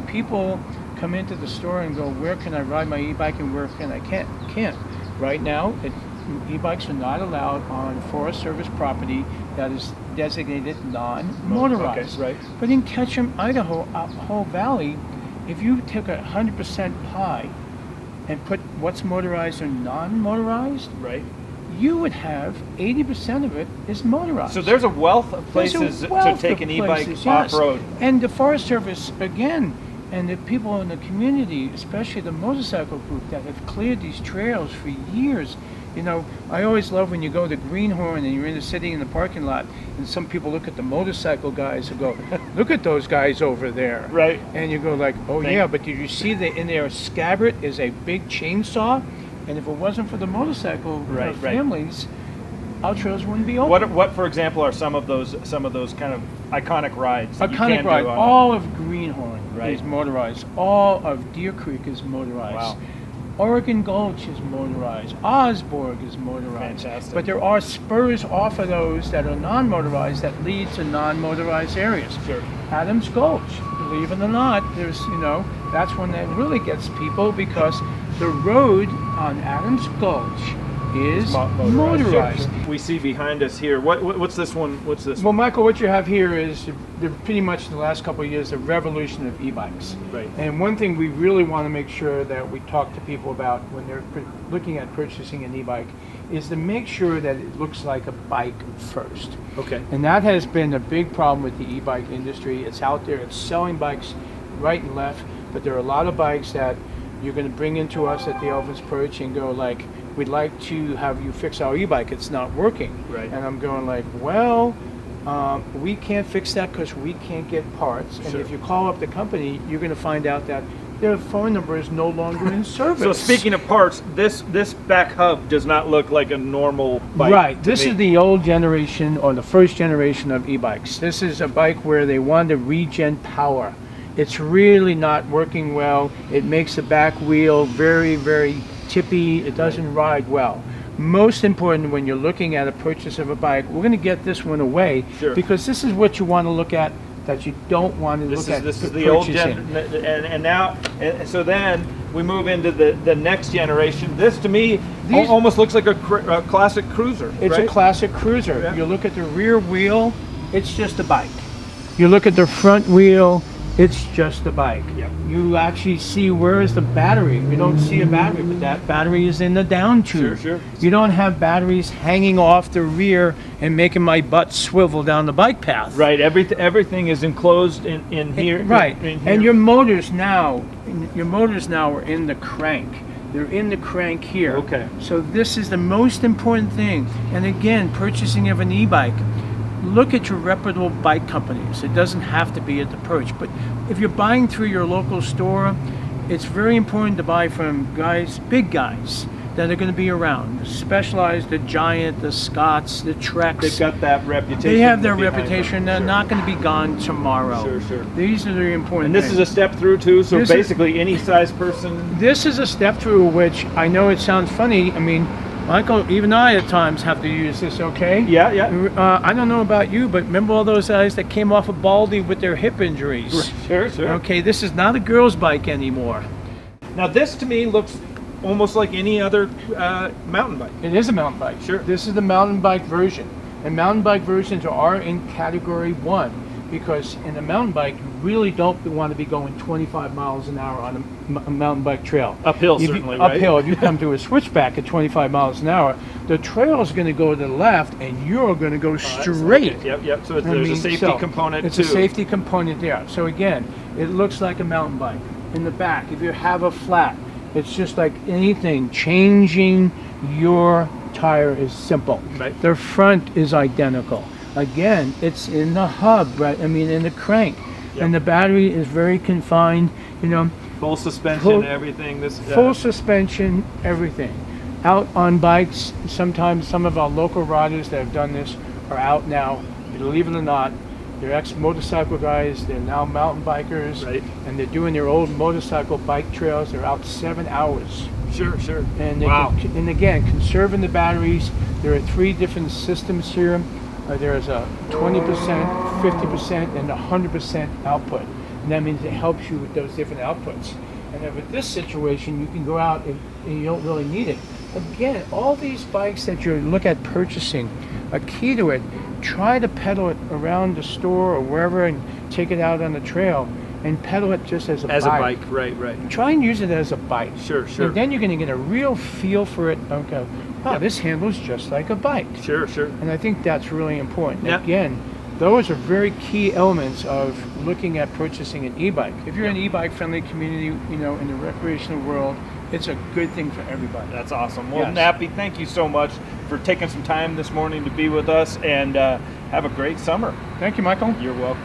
People come into the store and go, where can I ride my e-bike and where can I can't. Right now, e-bikes are not allowed on Forest Service property that is designated non-motorized. Okay, right. But in Ketchum, Idaho, Whole Valley, if you took 100% pie and put what's motorized or non-motorized, Right. you would have 80% of it is motorized. So there's a wealth of There's a places wealth to take of an e-bike places, yes. off-road. And the Forest Service, again, and the people in the community, especially the motorcycle group that have cleared these trails for years. You know, I always love when you go to Greenhorn and you're in the city in the parking lot, and some people look at the motorcycle guys and go, look at those guys over there. Right. And you go like, oh yeah, but did you see that in their scabbard is a big chainsaw? And if it wasn't for the motorcycle Right. families, our trails wouldn't be open. What, for example, are some of those kind of iconic rides? That you Iconic can ride. do on All of Greenhorn Right. is motorized. All of Deer Creek is motorized. Wow. Oregon Gulch is motorized. Osborg is motorized. Fantastic. But there are spurs off of those that are non-motorized that lead to non-motorized areas. Sure. Adams Gulch, believe it or not, there's, that's one that really gets people because the road on Adams Gulch is motorized. Sure. We see behind us here. What's this one? What's this? Well, Michael, what you have here is pretty much the last couple of years the revolution of e-bikes. Right. And one thing we really want to make sure that we talk to people about when they're looking at purchasing an e-bike is to make sure that it looks like a bike first. Okay. And that has been a big problem with the e-bike industry. It's out there, it's selling bikes right and left, but there are a lot of bikes that you're going to bring into us at the Elvis Perch and go like, we'd like to have you fix our e-bike, it's not working. Right. And I'm going like, well, we can't fix that because we can't get parts. And Sure. if you call up the company, you're going to find out that their phone number is no longer in service. So speaking of parts, this back hub does not look like a normal bike. Right. to This me. is the old generation or the first generation of e-bikes. This is a bike where they want to regen power. It's really not working well. It makes the back wheel very, very tippy. It doesn't ride well. Most important when you're looking at a purchase of a bike, we're going to get this one away Sure. because this is what you want to look at that you don't want to look at. This is the old gen, purchasing. and now, so then we move into the next generation. This to me These- almost looks like a classic cruiser. It's right? a classic cruiser. Yeah. You look at the rear wheel, it's just a bike. You look at the front wheel, it's just a bike. Yep. You actually see where is the battery. You don't see a battery, but that battery is in the down tube. Sure. You don't have batteries hanging off the rear and making my butt swivel down the bike path. Right. Everything is enclosed in here. Right. in here. And your motors now are in the crank. They're in the crank here. Okay. So this is the most important thing. And again, purchasing of an e-bike, look at your reputable bike companies. It doesn't have to be at the Perch, but if you're buying through your local store, it's very important to buy from guys, big guys, that are going to be around. The Specialized, the Giant, the Scotts, the Treks. They've got that reputation. They have their behind reputation. them. They're Sure. not going to be gone tomorrow. Sure. These are the important And this things. is a step through too. So This is- basically, any size person. This is a step through which I know it sounds funny. I mean, Michael, even I at times have to use this, okay? Yeah. I don't know about you, but remember all those guys that came off of Baldy with their hip injuries? Sure. Okay, this is not a girl's bike anymore. Now this to me looks almost like any other mountain bike. It is a mountain bike. Sure. This is the mountain bike version. And mountain bike versions are in category 1 because in a mountain bike, you really don't want to be going 25 miles an hour on a mountain bike trail. Uphill, If you- certainly, right? Uphill. If you come to a switchback at 25 miles an hour, the trail is going to go to the left and you're going to go straight. Okay. Yep. So I there's mean, a safety so component It's too. a safety component there. So again, it looks like a mountain bike. In the back, if you have a flat, it's just like anything. Changing your tire is simple. Right. The front is identical. Again, it's in the hub, right? I mean, in the crank. Yep. And the battery is very confined, Full suspension, Full- everything. This full suspension, everything. Out on bikes, sometimes some of our local riders that have done this are out now, believe it or not. They're ex-motorcycle guys, they're now mountain bikers, Right. and they're doing their old motorcycle bike trails. They're out 7 hours. Sure. And, they Wow. and again, conserving the batteries. There are 3 different systems here. There's a 20%, 50%, and 100% output. And that means it helps you with those different outputs. And then with this situation, you can go out and you don't really need it. Again, all these bikes that you look at purchasing, a key to it, try to pedal it around the store or wherever and take it out on the trail and pedal it just as a bike. As a bike, right. Try and use it as a bike. Sure. And then you're going to get a real feel for it. Okay, wow, Yep. this handles just like a bike. Sure. And I think that's really important. Yep. Again, those are very key elements of looking at purchasing an e-bike. If you're in an e-bike friendly community, in the recreational world, it's a good thing for everybody. That's awesome. Well, Yes. Nappy, thank you so much for taking some time this morning to be with us, and have a great summer. Thank you, Michael. You're welcome.